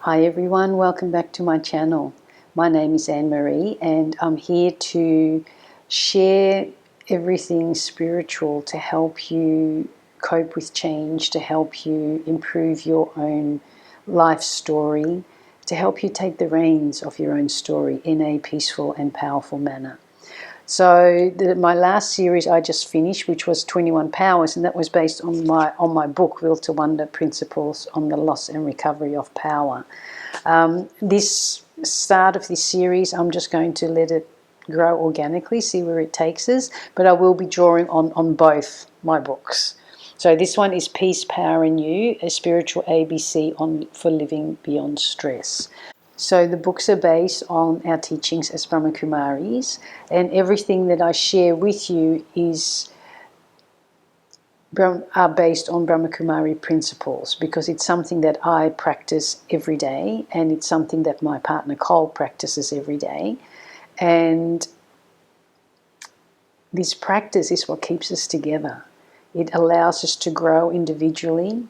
Hi everyone, welcome back to my channel. My name is Annemarie and I'm here to share everything spiritual to help you cope with change, to help you improve your own life story, to help you take the reins of your own story in a peaceful and powerful manner. So my last series I just finished, which was 21 Powers, and that was based on my book, Will to Wonder: Principles on the Loss and Recovery of Power. This start of this series, I'm just going to let it grow organically, see where it takes us, but I will be drawing on both my books. So this one is Peace, Power and You, a spiritual ABC for living beyond stress. So the books are based on our teachings as Brahma Kumaris, and everything that I share with you are based on Brahma Kumari principles, because it's something that I practice every day, and it's something that my partner Cole practices every day. And this practice is what keeps us together. It allows us to grow individually,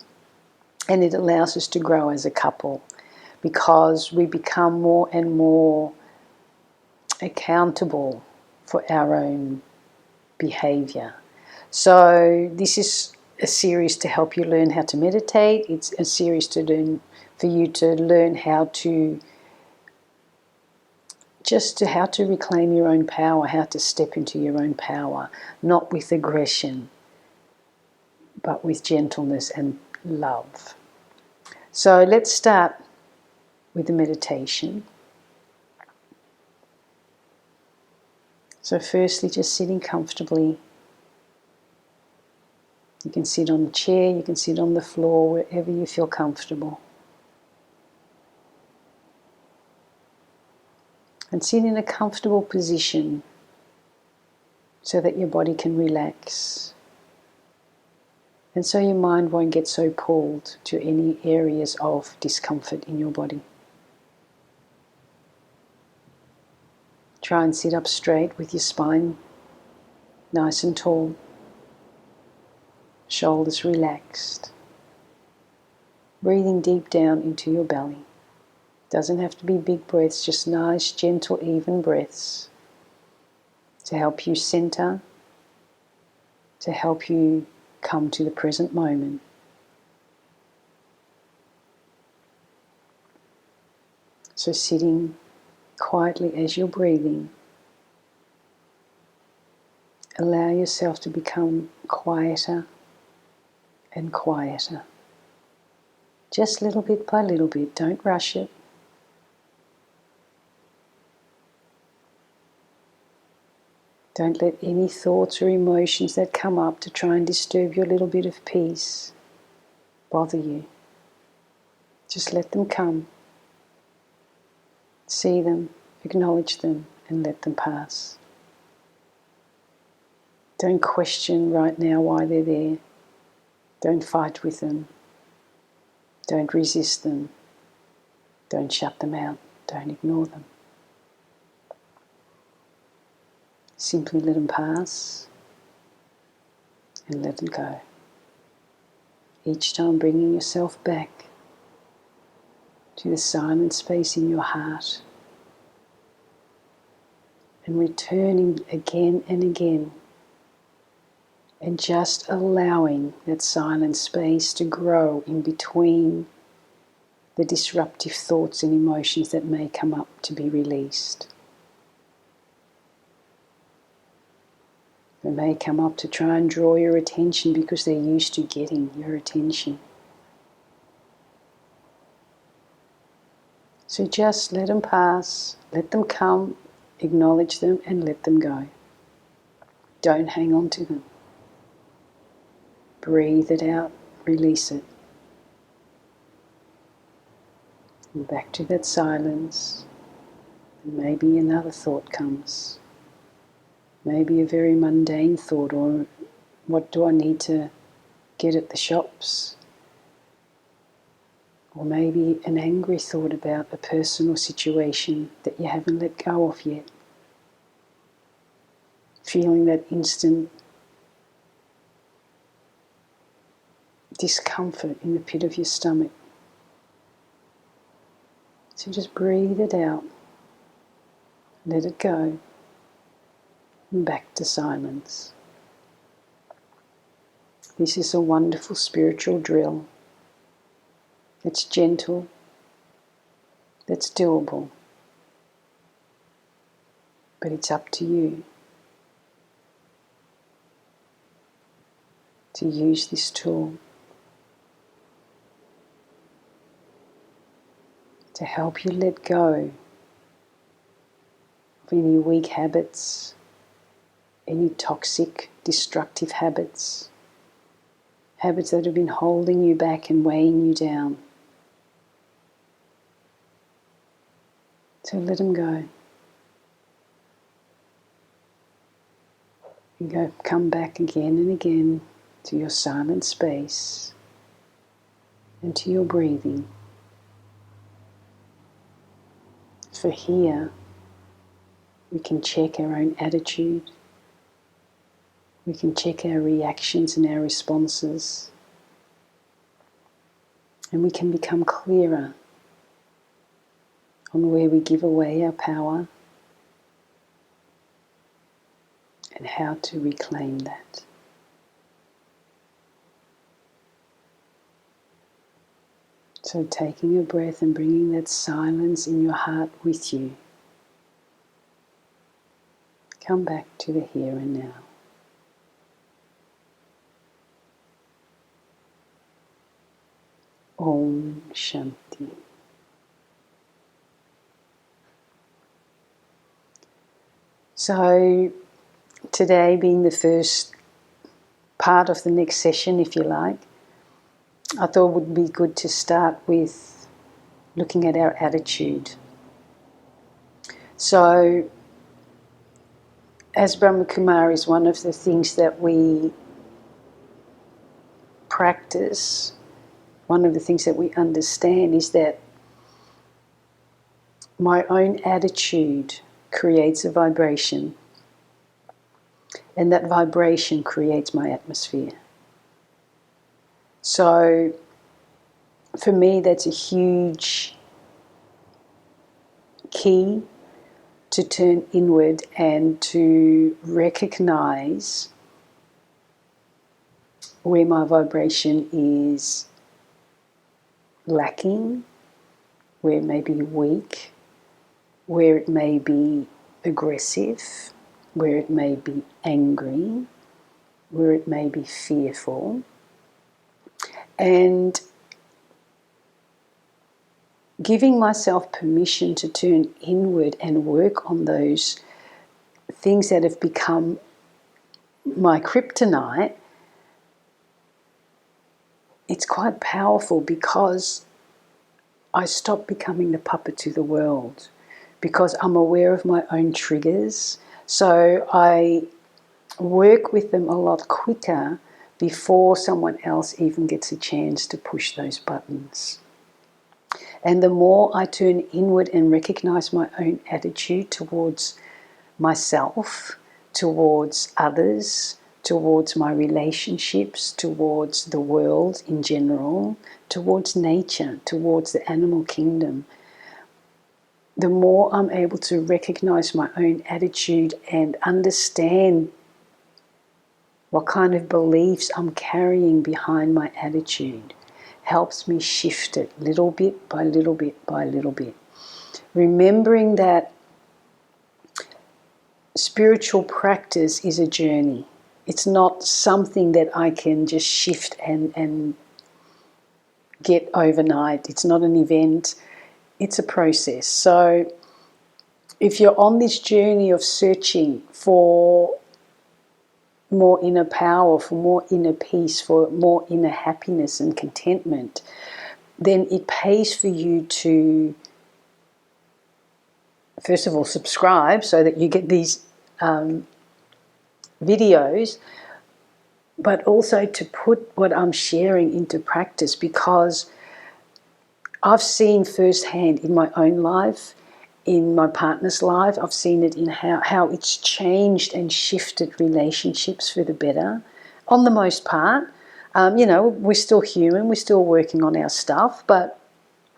and it allows us to grow as a couple, because we become more and more accountable for our own behavior. So this is a series to help you learn how to meditate. It's a series for you to learn how to reclaim your own power, how to step into your own power, not with aggression, but with gentleness and love. So let's start with the meditation. So firstly, just sitting comfortably. You can sit on the chair, you can sit on the floor, wherever you feel comfortable. And sit in a comfortable position so that your body can relax. And so your mind won't get so pulled to any areas of discomfort in your body. Try and sit up straight with your spine nice and tall, shoulders relaxed. Breathing deep down into your belly. Doesn't have to be big breaths, just nice, gentle, even breaths to help you center, to help you come to the present moment. So sitting quietly as you're breathing, allow yourself to become quieter and quieter. Just little bit by little bit, don't rush it. Don't let any thoughts or emotions that come up to try and disturb your little bit of peace bother you. Just let them come. See them, acknowledge them, and let them pass. Don't question right now why they're there. Don't fight with them. Don't resist them. Don't shut them out. Don't ignore them. Simply let them pass and let them go. Each time bringing yourself back to the silent space in your heart and returning again and again, and just allowing that silent space to grow in between the disruptive thoughts and emotions that may come up to be released. They may come up to try and draw your attention because they're used to getting your attention. So just let them pass, let them come, acknowledge them and let them go. Don't hang on to them. Breathe it out, release it. And back to that silence. And maybe another thought comes. Maybe a very mundane thought, or what do I need to get at the shops? Or maybe an angry thought about a person or situation that you haven't let go of yet. Feeling that instant discomfort in the pit of your stomach. So just breathe it out, let it go, and back to silence. This is a wonderful spiritual drill. It's gentle, it's doable, but it's up to you to use this tool to help you let go of any weak habits, any toxic, destructive habits, habits that have been holding you back and weighing you down. So let them go. And come back again and again to your silent space and to your breathing. For here, we can check our own attitude. We can check our reactions and our responses. And we can become clearer on where we give away our power and how to reclaim that. So taking a breath and bringing that silence in your heart with you. Come back to the here and now. Om Shanti. So today being the first part of the next session, if you like, I thought it would be good to start with looking at our attitude. So, as Brahma Kumaris, one of the things that we practice, one of the things that we understand is that my own attitude creates a vibration, and that vibration creates my atmosphere. So, for me, that's a huge key to turn inward and to recognize where my vibration is lacking, where it may be weak, where it may be aggressive, where it may be angry, where it may be fearful. And giving myself permission to turn inward and work on those things that have become my kryptonite, it's quite powerful because I stop becoming the puppet to the world, because I'm aware of my own triggers. So I work with them a lot quicker before someone else even gets a chance to push those buttons. And the more I turn inward and recognize my own attitude towards myself, towards others, towards my relationships, towards the world in general, towards nature, towards the animal kingdom, the more I'm able to recognize my own attitude and understand what kind of beliefs I'm carrying behind my attitude, helps me shift it little bit by little bit by little bit. Remembering that spiritual practice is a journey. It's not something that I can just shift and get overnight. It's not an event. It's a process. So if you're on this journey of searching for more inner power, for more inner peace, for more inner happiness and contentment, then it pays for you to, first of all, subscribe so that you get these videos, but also to put what I'm sharing into practice, because I've seen firsthand in my own life, in my partner's life, I've seen it in how it's changed and shifted relationships for the better. On the most part, we're still human, we're still working on our stuff, but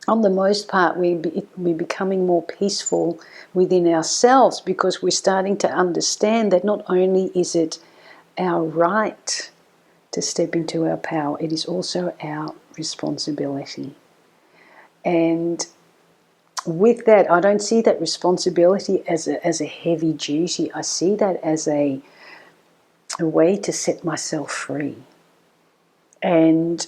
on the most part, we're becoming more peaceful within ourselves, because we're starting to understand that not only is it our right to step into our power, it is also our responsibility. And with that, I don't see that responsibility as a heavy duty. I see that as a way to set myself free. And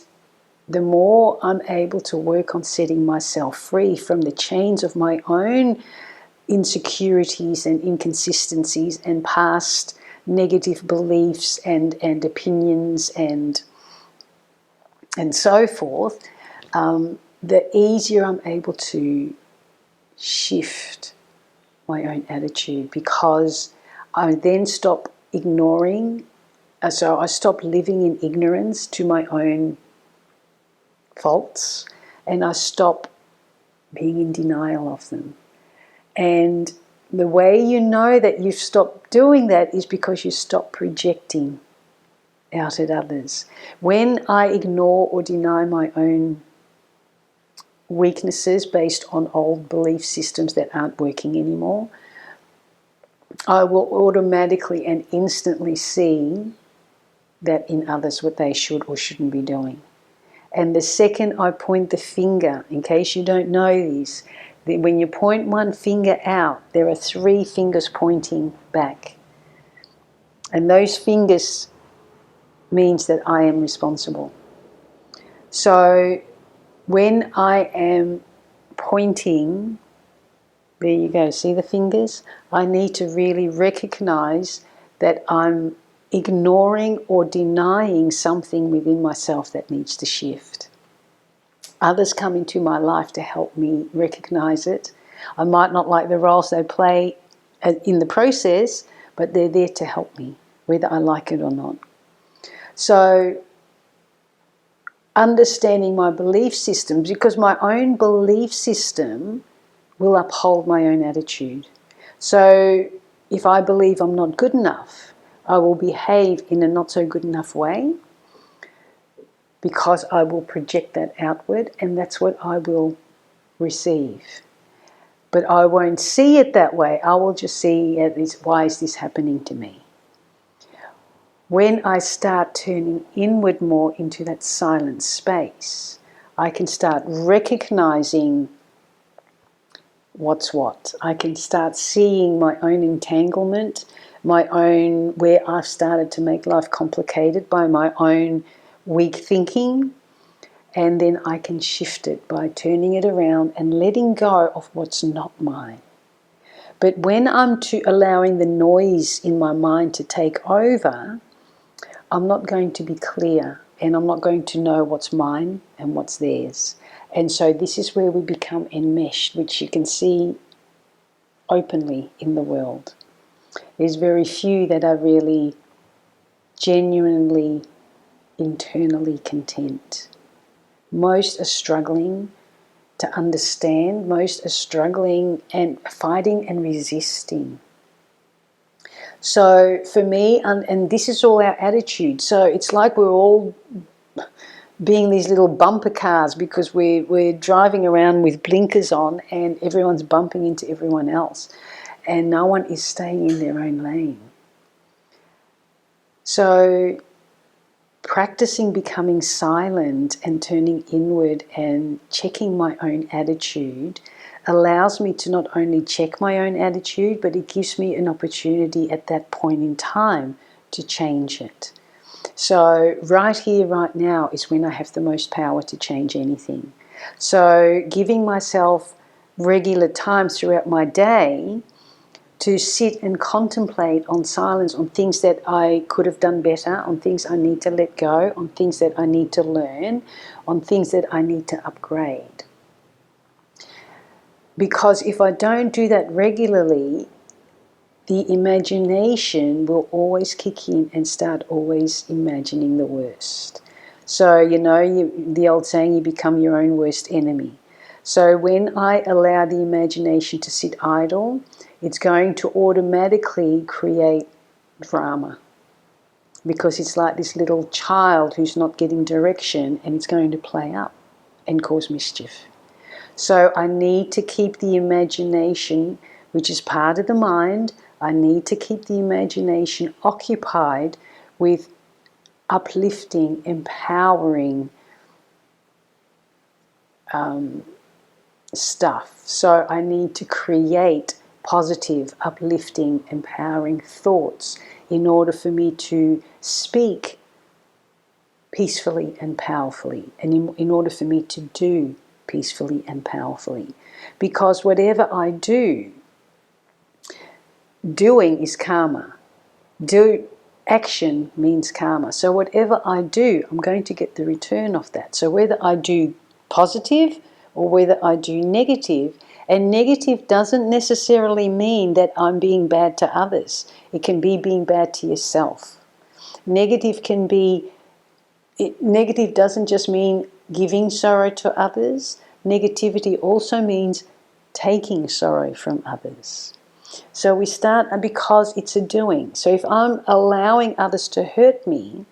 the more I'm able to work on setting myself free from the chains of my own insecurities and inconsistencies and past negative beliefs and opinions and so forth, the easier I'm able to shift my own attitude, because I then stop ignoring, so I stop living in ignorance to my own faults, and I stop being in denial of them. And the way you know that you've stopped doing that is because you stop projecting out at others. When I ignore or deny my own weaknesses based on old belief systems that aren't working anymore, I will automatically and instantly see that in others what they should or shouldn't be doing. And the second I point the finger, in case you don't know this, when you point one finger out, there are 3 fingers pointing back. And those fingers means that I am responsible. So when I am pointing, there you go, see the fingers? I need to really recognize that I'm ignoring or denying something within myself that needs to shift. Others come into my life to help me recognize it. I might not like the roles they play in the process, but they're there to help me, whether I like it or not. So understanding my belief systems, because my own belief system will uphold my own attitude. So if I believe I'm not good enough, I will behave in a not so good enough way, because I will project that outward, and that's what I will receive. But I won't see it that way. I will just see it as, why is this happening to me? When I start turning inward more into that silent space, I can start recognizing what's what. I can start seeing my own entanglement, my own, where I've started to make life complicated by my own weak thinking, and then I can shift it by turning it around and letting go of what's not mine. But when I'm allowing the noise in my mind to take over, I'm not going to be clear, and I'm not going to know what's mine and what's theirs. And so this is where we become enmeshed, which you can see openly in the world. There's very few that are really genuinely internally content. Most are struggling to understand. Most are struggling and fighting and resisting. So for me, and this is all our attitude. So it's like we're all being these little bumper cars, because we're driving around with blinkers on, and everyone's bumping into everyone else, and no one is staying in their own lane. So practicing becoming silent and turning inward and checking my own attitude allows me to not only check my own attitude, but it gives me an opportunity at that point in time to change it. So right here, right now is when I have the most power to change anything. So giving myself regular times throughout my day to sit and contemplate on silence, on things that I could have done better, on things I need to let go, on things that I need to learn, on things that I need to upgrade. Because if I don't do that regularly, the imagination will always kick in and start always imagining the worst. So, the old saying, you become your own worst enemy. So when I allow the imagination to sit idle, it's going to automatically create drama. Because it's like this little child who's not getting direction, and it's going to play up and cause mischief. So I need to keep the imagination, which is part of the mind, I need to keep the imagination occupied with uplifting, empowering stuff. So I need to create positive, uplifting, empowering thoughts in order for me to speak peacefully and powerfully, and in order for me to do peacefully and powerfully. Because whatever I do, doing is karma. Action means karma. So whatever I do, I'm going to get the return of that. So whether I do positive or whether I do negative, and negative doesn't necessarily mean that I'm being bad to others. It can be being bad to yourself. Negative doesn't just mean giving sorrow to others. Negativity also means taking sorrow from others. So we start because it's a doing. So if I'm allowing others to hurt me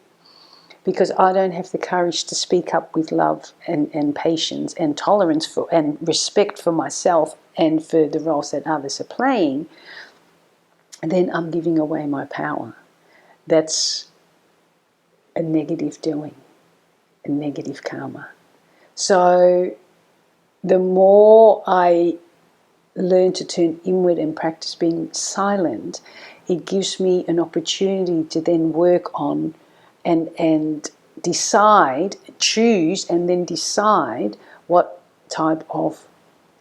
because I don't have the courage to speak up with love and patience and tolerance for and respect for myself and for the roles that others are playing, then I'm giving away my power. That's a negative doing, a negative karma. So the more I learn to turn inward and practice being silent, it gives me an opportunity to then work on and decide, choose and then decide what type of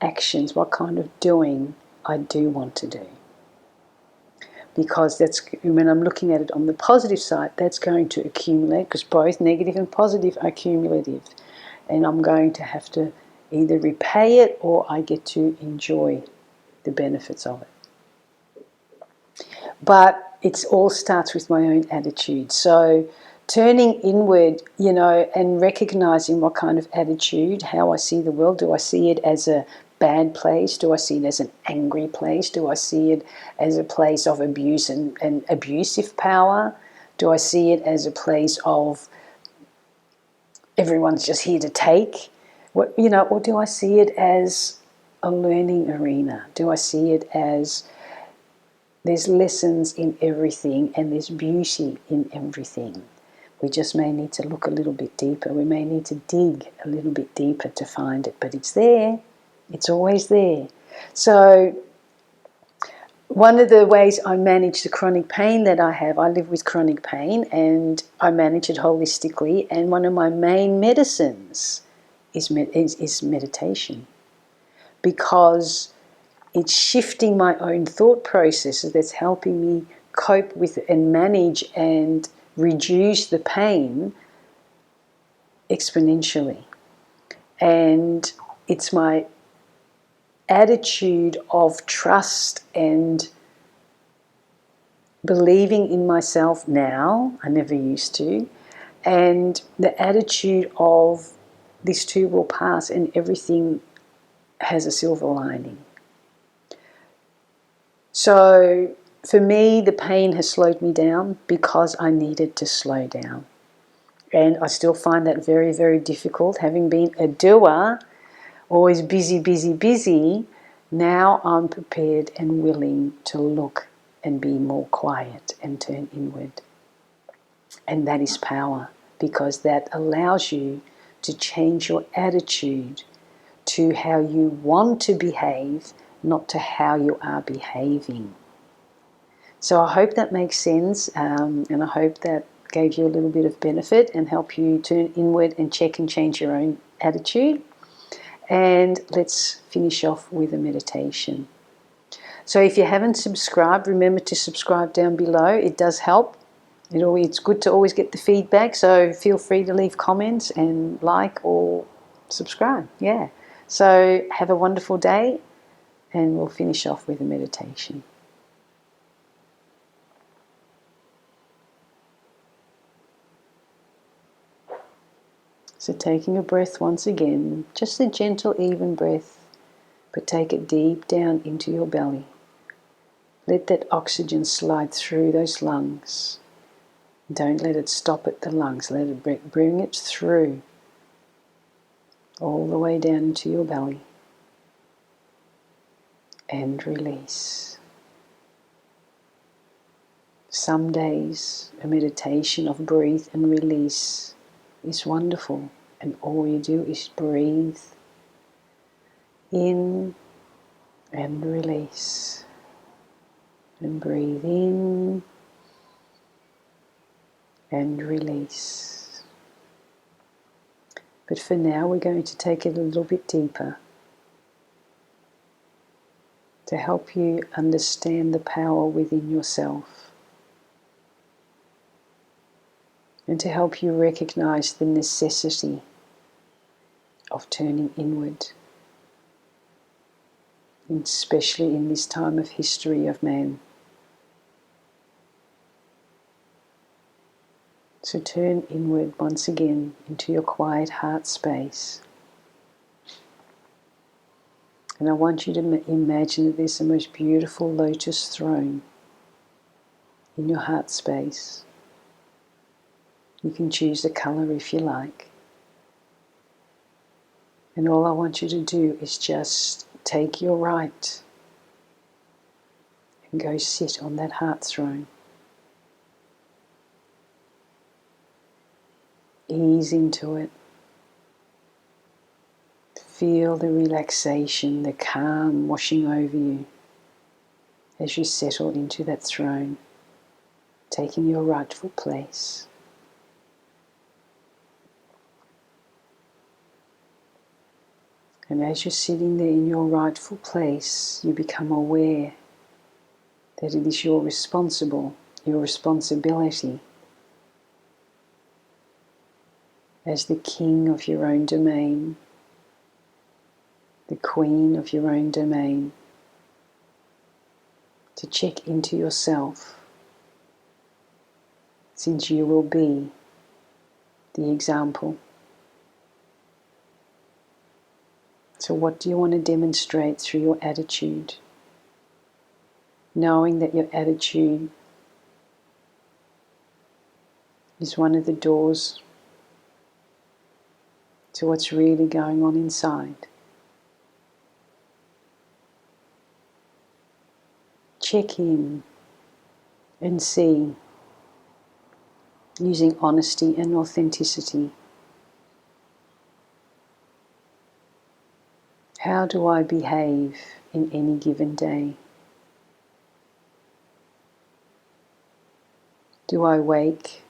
actions, what kind of doing I do want to do. Because that's, when I'm looking at it on the positive side, that's going to accumulate, because both negative and positive are cumulative. And I'm going to have to either repay it or I get to enjoy the benefits of it. But it all starts with my own attitude. So turning inward, and recognizing what kind of attitude, how I see the world. Do I see it as a bad place? Do I see it as an angry place? Do I see it as a place of abuse and abusive power? Do I see it as a place of everyone's just here to take? Or do I see it as a learning arena? Do I see it as there's lessons in everything and there's beauty in everything? We just may need to look a little bit deeper. We may need to dig a little bit deeper to find it, but it's there. It's always there. So one of the ways I manage the chronic pain that I have, I live with chronic pain and I manage it holistically, and one of my main medicines is meditation, because it's shifting my own thought processes that's helping me cope with and manage and reduce the pain exponentially. And it's my attitude of trust and believing in myself now, I never used to, and the attitude of this too will pass and everything has a silver lining. So for me, the pain has slowed me down because I needed to slow down. And I still find that very, very difficult. Having been a doer, always busy, busy, busy, now I'm prepared and willing to look and be more quiet and turn inward. And that is power, because that allows you to change your attitude to how you want to behave, not to how you are behaving. So I hope that makes sense, and I hope that gave you a little bit of benefit and help you turn inward and check and change your own attitude. And let's finish off with a meditation. So if you haven't subscribed, remember to subscribe down below. It does help. It's good to always get the feedback, so feel free to leave comments and like or subscribe. Yeah. So have a wonderful day, and we'll finish off with a meditation. So taking a breath once again, just a gentle, even breath, but take it deep down into your belly. Let that oxygen slide through those lungs. Don't let it stop at the lungs. Let it bring it through all the way down into your belly. and release. Some days a meditation of breathe and release is wonderful, and all you do is breathe in and release, and breathe in and release. But for now we're going to take it a little bit deeper to help you understand the power within yourself and to help you recognize the necessity of turning inward, especially in this time of history of man. So turn inward once again into your quiet heart space. And I want you to imagine that there's the most beautiful lotus throne in your heart space. You can choose a color if you like. And all I want you to do is just take your right and go sit on that heart throne. Ease into it. Feel the relaxation, the calm washing over you as you settle into that throne, taking your rightful place. And as you're sitting there in your rightful place, you become aware that it is your responsibility as the king of your own domain, the queen of your own domain, to check into yourself, since you will be the example. So what do you want to demonstrate through your attitude? Knowing that your attitude is one of the doors to what's really going on inside. Check in and see, using honesty and authenticity, how do I behave in any given day? Do I wake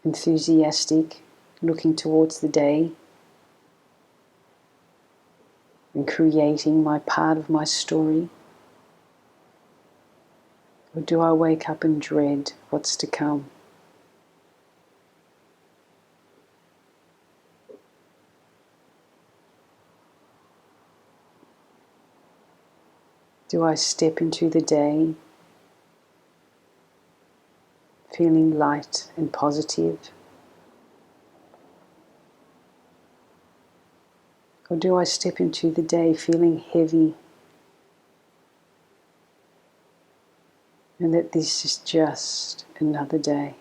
enthusiastic, looking towards the day and creating my part of my story? Or do I wake up and dread what's to come? Do I step into the day feeling light and positive? Or do I step into the day feeling heavy and that this is just another day?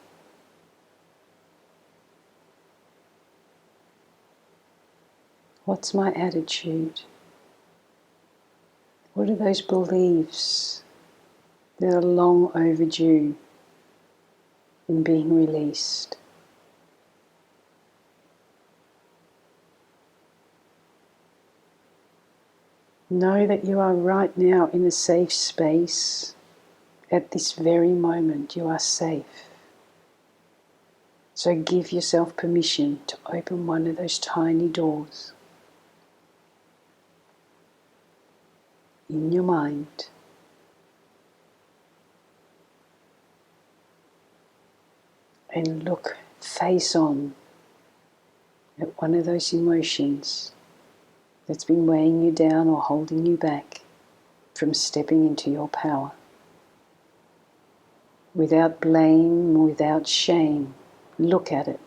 What's my attitude? What are those beliefs that are long overdue in being released? Know that you are right now in a safe space. At this very moment, you are safe. So give yourself permission to open one of those tiny doors in your mind. And look face on at one of those emotions that's been weighing you down or holding you back from stepping into your power. Without blame, without shame, look at it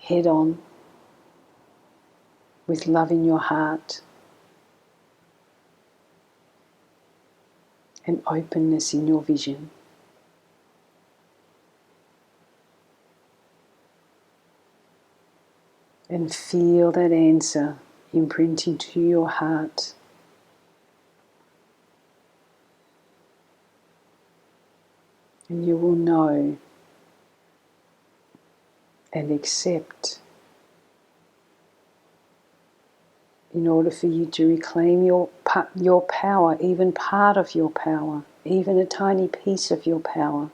head on, with love in your heart and openness in your vision. And feel that answer imprint into your heart And you will know and accept, in order for you to reclaim your power, even part of your power, even a tiny piece of your power.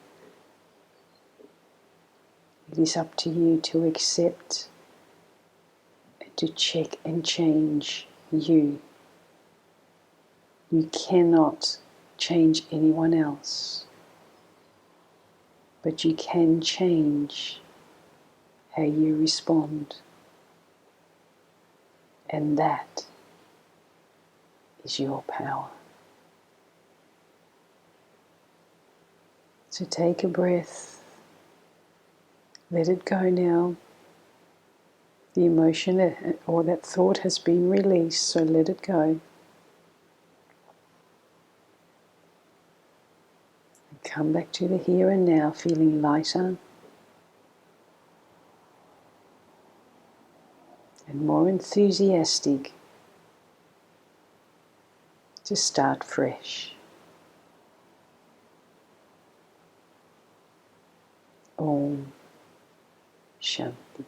It is up to you to accept and to check and change you. You cannot change anyone else, but you can change how you respond. And that is your power. So take a breath, let it go now. The emotion or that thought has been released, so let it go. And come back to the here and now, feeling lighter and more enthusiastic to start fresh. Om Shanti.